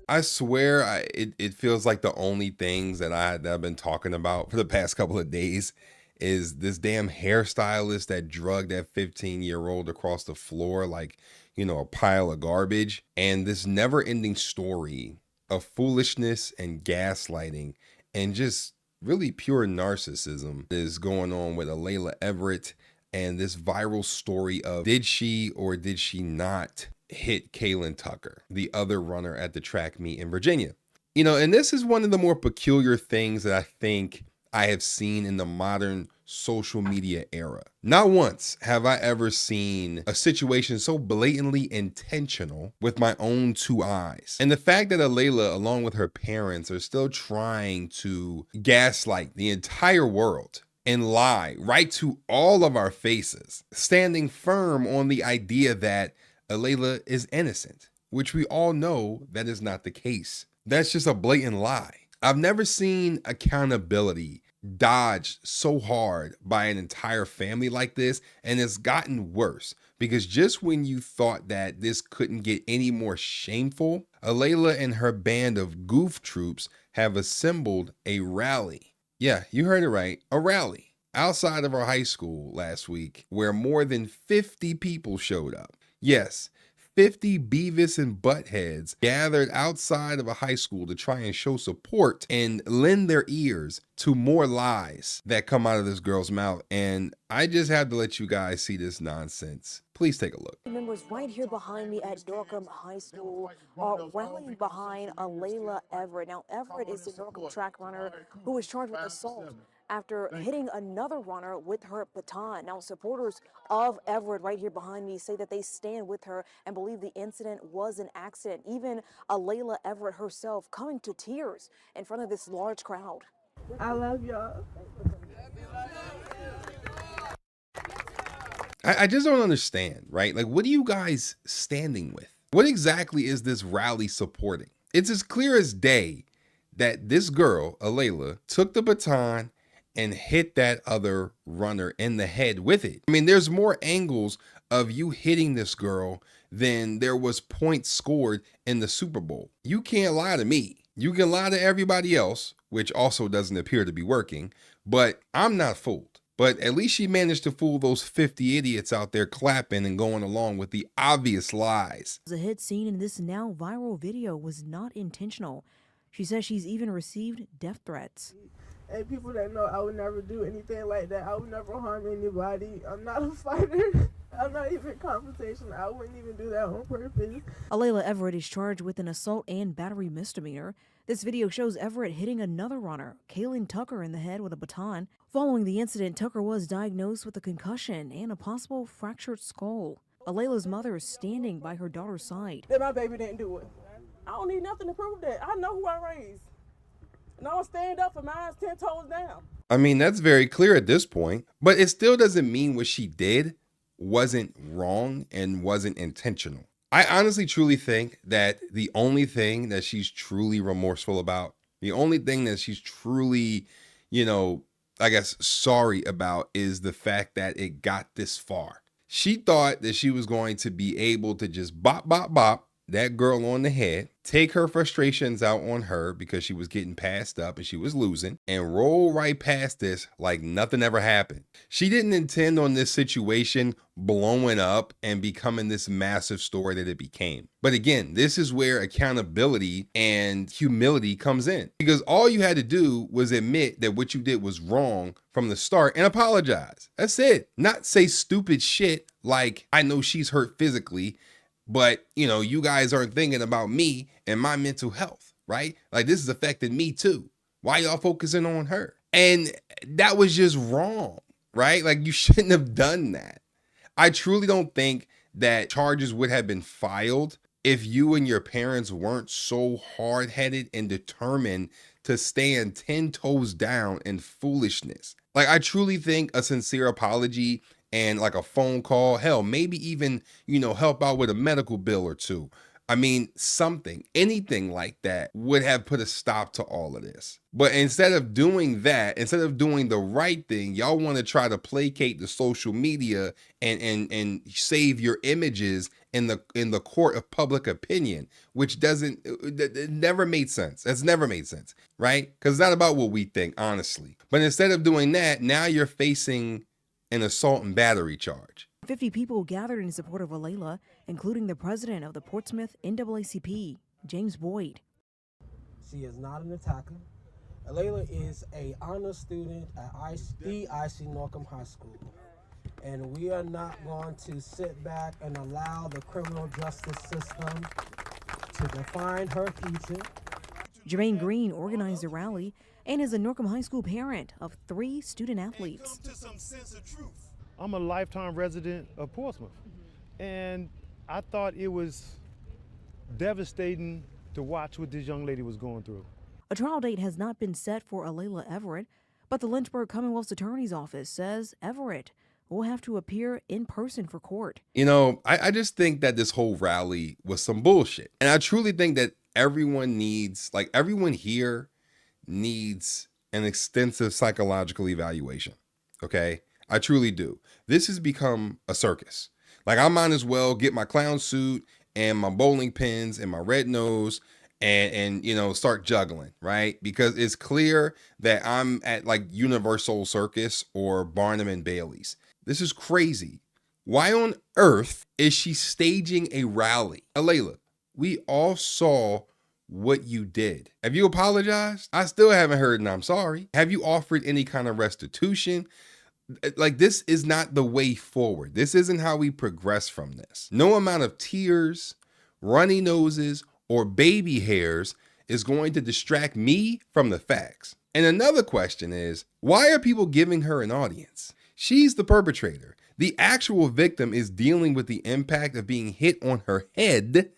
I swear, it feels like the only things that I've been talking about for the past couple of days is this damn hairstylist that drugged that 15-year-old across the floor like, a pile of garbage, and this never-ending story of foolishness and gaslighting and just really pure narcissism is going on with Alaila Everett, and this viral story of did she or did she not hit Kaelen Tucker, the other runner at the track meet in Virginia. And this is one of the more peculiar things that I think I have seen in the modern social media era. Not once have I ever seen a situation so blatantly intentional with my own two eyes. And the fact that Alaila, along with her parents, are still trying to gaslight the entire world and lie right to all of our faces, standing firm on the idea that Alaila is innocent, which we all know that is not the case. That's just a blatant lie. I've never seen accountability dodged so hard by an entire family like this, and it's gotten worse because just when you thought that this couldn't get any more shameful, Alaila and her band of goof troops have assembled a rally. Yeah, you heard it right, a rally outside of our high school last week where more than 50 people showed up. Yes, 50 Beavis and Buttheads gathered outside of a high school to try and show support and lend their ears to more lies that come out of this girl's mouth. And I just have to let you guys see this nonsense. Please take a look. Members right here behind me at Dorcom High School are rallying behind Alaila Everett. Now, Everett is the Dorcom track runner who was charged with assault after hitting another runner with her baton. Now, supporters of Everett right here behind me say that they stand with her and believe the incident was an accident. Even Alaila Everett herself coming to tears in front of this large crowd. I love y'all. I just don't understand, right? Like, what are you guys standing with? What exactly is this rally supporting? It's as clear as day that this girl, Alaila, took the baton and hit that other runner in the head with it. I mean, there's more angles of you hitting this girl than there was points scored in the Super Bowl. You can't lie to me. You can lie to everybody else, which also doesn't appear to be working, but I'm not fooled. But at least she managed to fool those 50 idiots out there clapping and going along with the obvious lies. The hit scene in this now viral video was not intentional. She says she's even received death threats. And people that know I would never do anything like that. I would never harm anybody. I'm not a fighter. I'm not even confrontational. I wouldn't even do that on purpose. Alaila Everett is charged with an assault and battery misdemeanor. This video shows Everett hitting another runner, Kaelen Tucker, in the head with a baton. Following the incident, Tucker was diagnosed with a concussion and a possible fractured skull. Alaila's mother is standing by her daughter's side. That my baby didn't do it. I don't need nothing to prove that. I know who I raised. And I'll stand up for mine 10 toes down. I mean, that's very clear at this point, but it still doesn't mean what she did wasn't wrong and wasn't intentional. I honestly truly think that the only thing that she's truly remorseful about, the only thing that she's truly, I guess, sorry about is the fact that it got this far. She thought that she was going to be able to just bop, bop, bop that girl on the head, take her frustrations out on her because she was getting passed up and she was losing, and roll right past this like nothing ever happened. She didn't intend on this situation blowing up and becoming this massive story that it became. But again, this is where accountability and humility comes in, because all you had to do was admit that what you did was wrong from the start and apologize. That's it. Not say stupid shit like, I know she's hurt physically, but, you guys aren't thinking about me and my mental health, right? Like, this is affecting me too. Why y'all focusing on her? And that was just wrong, right? Like, you shouldn't have done that. I truly don't think that charges would have been filed if you and your parents weren't so hard-headed and determined to stand 10 toes down in foolishness. Like, I truly think a sincere apology and like a phone call, hell, maybe even, help out with a medical bill or two. I mean, something, anything like that would have put a stop to all of this. But instead of doing that, instead of doing the right thing, y'all want to try to placate the social media and save your images in the court of public opinion, which it never made sense. That's never made sense, right? Because it's not about what we think, honestly. But instead of doing that, now you're facing an assault and battery charge. 50 people gathered in support of Alaila, including the president of the Portsmouth NAACP, James Boyd. She is not an attacker. Alaila is an honor student at IC Norcom High School. And we are not going to sit back and allow the criminal justice system to define her future. Jermaine Green organized the rally and is a Norcom High School parent of 3 student athletes. I'm a lifetime resident of Portsmouth, and I thought it was devastating to watch what this young lady was going through. A trial date has not been set for Alaila Everett, but the Lynchburg Commonwealth's Attorney's Office says Everett will have to appear in person for court. You know, I just think that this whole rally was some bullshit. And I truly think that everyone here needs an extensive psychological evaluation, okay? I truly do. This has become a circus. Like, I might as well get my clown suit and my bowling pins and my red nose and you know, start juggling, right? Because it's clear that I'm at like Universal Circus or Barnum and Bailey's. This is crazy. Why on earth is she staging a rally? Alaila, we all saw what you did. Have you apologized? I still haven't heard an I'm sorry. Have you offered any kind of restitution? Like, this is not the way forward. This isn't how we progress from this. No amount of tears, runny noses, or baby hairs is going to distract me from the facts. And another question is, why are people giving her an audience? She's the perpetrator. The actual victim is dealing with the impact of being hit on her head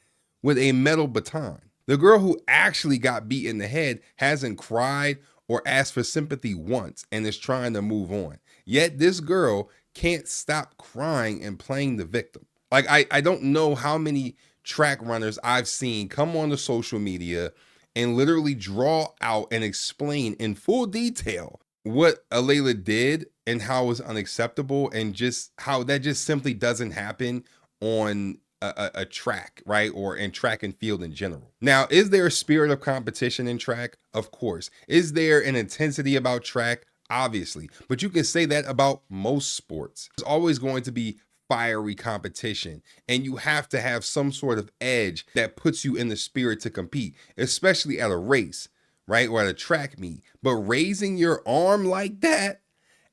with a metal baton. The girl who actually got beat in the head hasn't cried or asked for sympathy once and is trying to move on. Yet this girl can't stop crying and playing the victim. Like, I don't know how many track runners I've seen come on the social media and literally draw out and explain in full detail what Alaila did and how it was unacceptable, and just how that just simply doesn't happen on a track, right? Or in track and field in general. Now, is there a spirit of competition in track? Of course. Is there an intensity about track? Obviously. But you can say that about most sports. There's always going to be fiery competition, and you have to have some sort of edge that puts you in the spirit to compete, especially at a race, right? Or at a track meet. But raising your arm like that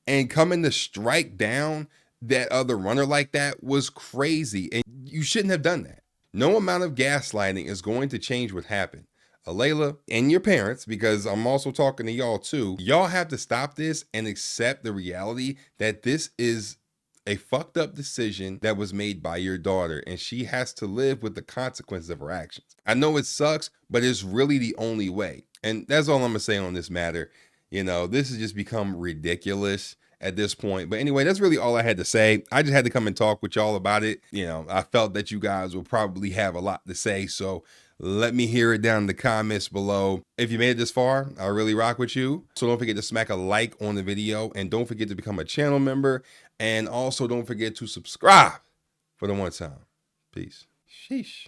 and coming to strike down that other runner like that was crazy, and you shouldn't have done that. No amount of gaslighting is going to change what happened. Alaila and your parents, because I'm also talking to y'all too, y'all have to stop this and accept the reality that this is a fucked up decision that was made by your daughter, and she has to live with the consequences of her actions. I know it sucks, but it's really the only way. And that's all I'm gonna say on this matter. You know, this has just become ridiculous at this point. But anyway, that's really all I had to say. I just had to come and talk with y'all about it. You know, I felt that you guys will probably have a lot to say, so let me hear it down in the comments below. If you made it this far, I really rock with you. So don't forget to smack a like on the video, and don't forget to become a channel member, and also don't forget to subscribe for the one time. Peace. Sheesh.